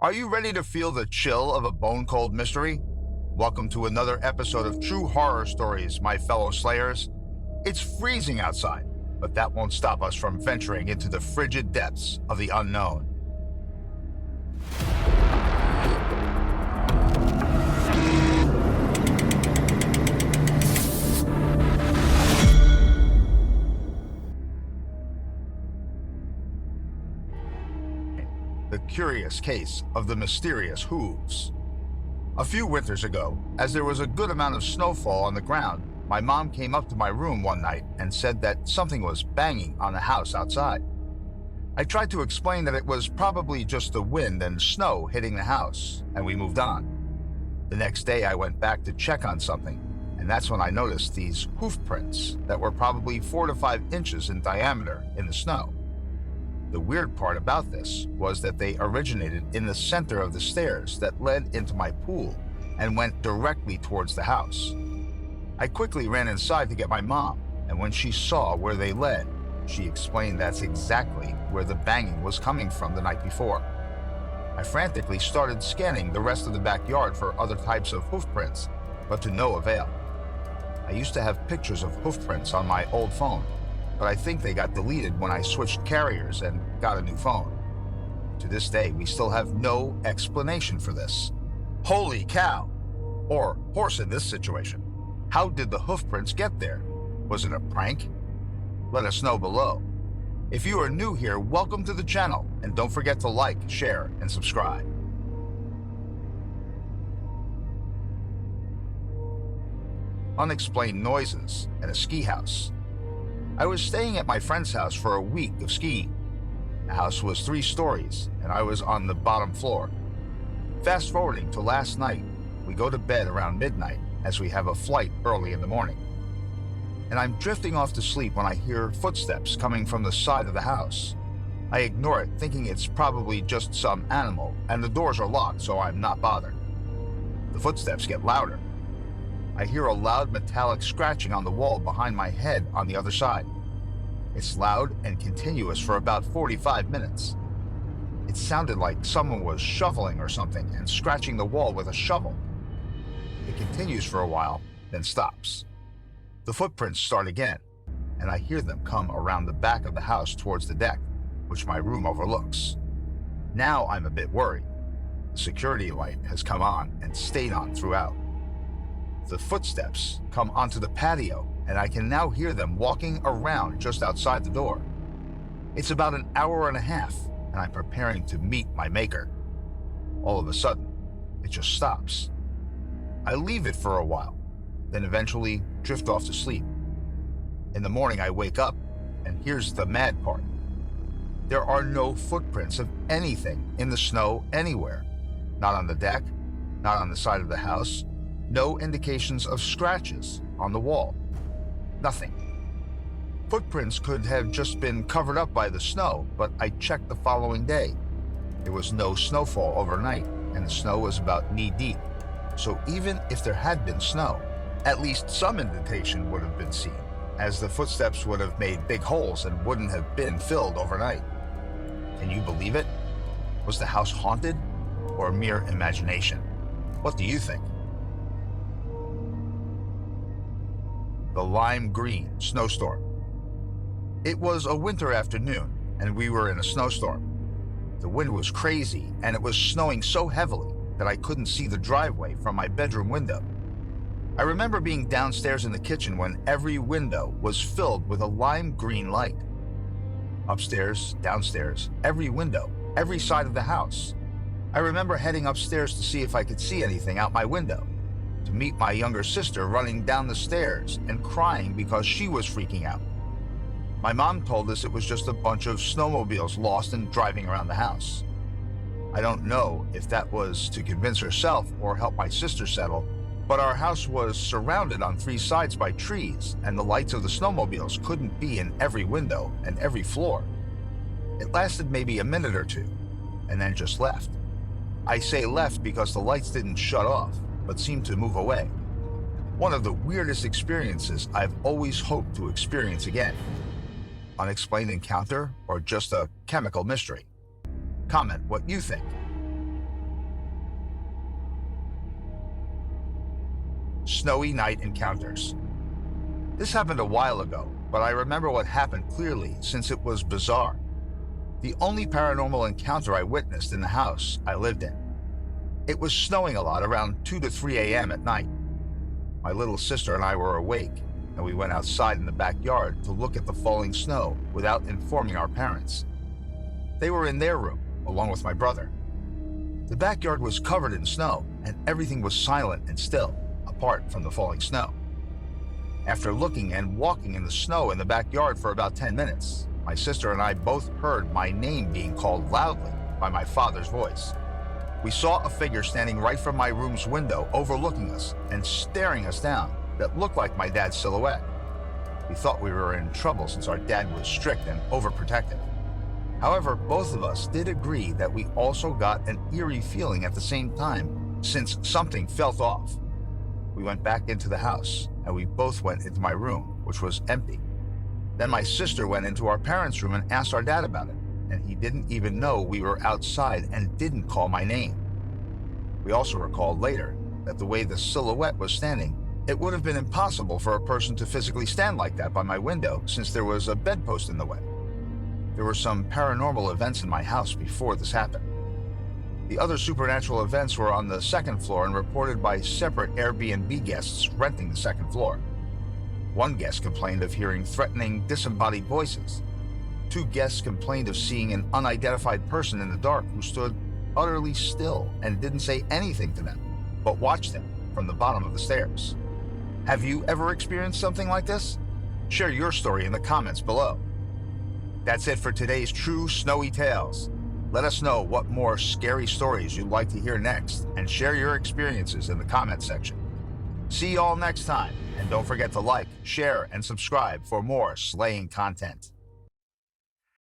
Are you ready to feel the chill of a bone-cold mystery? Welcome to another episode of True Horror Stories, my fellow Slayers. It's freezing outside, but that won't stop us from venturing into the frigid depths of the unknown. The curious case of the mysterious hooves. A few winters ago, as there was a good amount of snowfall on the ground, my mom came up to my room one night and said that something was banging on the house outside. I tried to explain that it was probably just the wind and snow hitting the house, and we moved on. The next day I went back to check on something, and that's when I noticed these hoof prints that were probably 4 to 5 inches in diameter in the snow. The weird part about this was that they originated in the center of the stairs that led into my pool and went directly towards the house. I quickly ran inside to get my mom, and when she saw where they led, she explained that's exactly where the banging was coming from the night before. I frantically started scanning the rest of the backyard for other types of hoof prints, but to no avail. I used to have pictures of hoof prints on my old phone, but I think they got deleted when I switched carriers and got a new phone. To this day, we still have no explanation for this. Holy cow! Or horse in this situation. How did the hoof prints get there? Was it a prank? Let us know below. If you are new here, welcome to the channel, and don't forget to like, share, and subscribe. Unexplained noises at a ski house. I was staying at my friend's house for a week of skiing. The house was 3 stories, and I was on the bottom floor. Fast forwarding to last night, we go to bed around midnight as we have a flight early in the morning. And I'm drifting off to sleep when I hear footsteps coming from the side of the house. I ignore it, thinking it's probably just some animal, and the doors are locked, so I'm not bothered. The footsteps get louder. I hear a loud metallic scratching on the wall behind my head on the other side. It's loud and continuous for about 45 minutes. It sounded like someone was shoveling or something and scratching the wall with a shovel. It continues for a while, then stops. The footprints start again, and I hear them come around the back of the house towards the deck, which my room overlooks. Now I'm a bit worried. The security light has come on and stayed on throughout. The footsteps come onto the patio, and I can now hear them walking around just outside the door. It's about an hour and a half, and I'm preparing to meet my maker. All of a sudden, it just stops. I leave it for a while, then eventually drift off to sleep. In the morning, I wake up, and here's the mad part. There are no footprints of anything in the snow anywhere. Not on the deck, not on the side of the house. No indications of scratches on the wall. Nothing. Footprints could have just been covered up by the snow, but I checked the following day. There was no snowfall overnight, and the snow was about knee-deep. So even if there had been snow, at least some indentation would have been seen, as the footsteps would have made big holes and wouldn't have been filled overnight. Can you believe it? Was the house haunted or mere imagination? What do you think? The lime green snowstorm. It was a winter afternoon, and we were in a snowstorm. The wind was crazy, and it was snowing so heavily that I couldn't see the driveway from my bedroom window. I remember being downstairs in the kitchen when every window was filled with a lime green light. Upstairs, downstairs, every window, every side of the house. I remember heading upstairs to see if I could see anything out my window, to meet my younger sister running down the stairs and crying because she was freaking out. My mom told us it was just a bunch of snowmobiles lost and driving around the house. I don't know if that was to convince herself or help my sister settle, but our house was surrounded on 3 sides by trees, and the lights of the snowmobiles couldn't be in every window and every floor. It lasted maybe a minute or two, and then just left. I say left because the lights didn't shut off, but seemed to move away. One of the weirdest experiences I've always hoped to experience again. Unexplained encounter or just a chemical mystery? Comment what you think. Snowy Night Encounters. This happened a while ago, but I remember what happened clearly since it was bizarre. The only paranormal encounter I witnessed in the house I lived in. It was snowing a lot around 2 to 3 a.m. at night. My little sister and I were awake, and we went outside in the backyard to look at the falling snow without informing our parents. They were in their room, along with my brother. The backyard was covered in snow, and everything was silent and still, apart from the falling snow. After looking and walking in the snow in the backyard for about 10 minutes, my sister and I both heard my name being called loudly by my father's voice. We saw a figure standing right from my room's window overlooking us and staring us down that looked like my dad's silhouette. We thought we were in trouble since our dad was strict and overprotective. However, both of us did agree that we also got an eerie feeling at the same time since something felt off. We went back into the house and we both went into my room, which was empty. Then my sister went into our parents' room and asked our dad about it, and he didn't even know we were outside and didn't call my name. We also recalled later that the way the silhouette was standing, it would have been impossible for a person to physically stand like that by my window since there was a bedpost in the way. There were some paranormal events in my house before this happened. The other supernatural events were on the second floor and reported by separate Airbnb guests renting the second floor. One guest complained of hearing threatening, disembodied voices. 2 guests complained of seeing an unidentified person in the dark who stood utterly still and didn't say anything to them, but watched them from the bottom of the stairs. Have you ever experienced something like this? Share your story in the comments below. That's it for today's True Snowy Tales. Let us know what more scary stories you'd like to hear next and share your experiences in the comment section. See y'all next time, and don't forget to like, share, and subscribe for more slaying content.